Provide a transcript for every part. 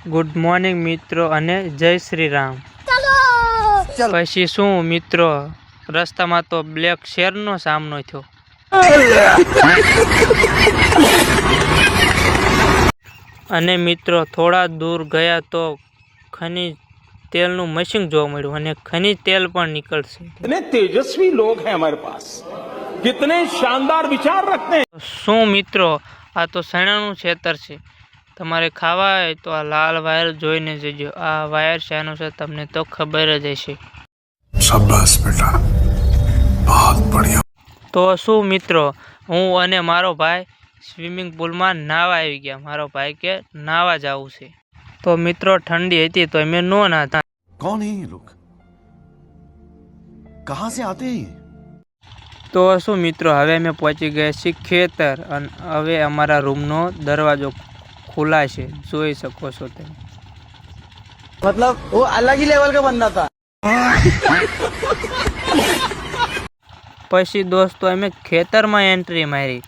Good morning મિત્રો અને જય શ્રી રામ। પછી શું મિત્રો, રસ્તામાં તો બ્લેક શેરનો સામનો થયો અને મિત્રો થોડા દૂર ગયા તો ખનિજ તેલનું મશીન જોવા મળ્યું અને ખનિજ તેલ પણ નીકળશે। कितने तेजस्वी लोग हैं हमारे पास, कितने शानदार विचार रखते हैं। શું મિત્રો, આ તો સણાનું ખેતર છે। તમારે ખાવા હોય તો આ લાલ વાયર જોઈને જજો। આ વાયર શાનું છે તમને તો ખબર જ હશે। શાબાશ બેટા, બહુત બઢિયા। તો શું મિત્રો, હું અને મારો ભાઈ સ્વિમિંગ પુલમાં નાહવા આવી ગયા। મારો ભાઈ કે નાહવા જવું છે, તો મિત્રો ઠંડી હતી તો અમે નો નાહતા। कौन है ये लोग, कहाँ से आते हैं ये? તો શું મિત્રો, હવે અમે પહોંચી ગયા છીએ ખેતર અને હવે અમારા રૂમનો દરવાજો ખુલ્લા છે, જોઈ શકો છો તમે। मतलब वो अलग ही लेवल का बंदा था। પછી દોસ્તો અમે ખેતરમાં એન્ટ્રી મારી।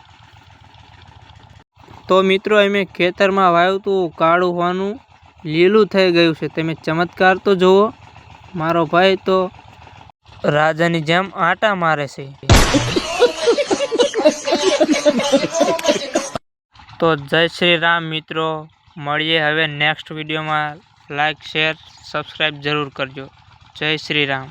તો મિત્રો અમે ખેતરમાં વાવ્યું હતું કાળું હોવાનું લીલું થઈ ગયું છે। તમે ચમત્કાર તો જુઓ, મારો ભાઈ તો રાજાની જેમ આટા મારે છે। તો જય શ્રી રામ મિત્રો, મળીએ હવે નેક્સ્ટ વિડીયોમાં। લાઈક શેર સબસ્ક્રાઈબ જરૂર કરજો। જય શ્રી રામ।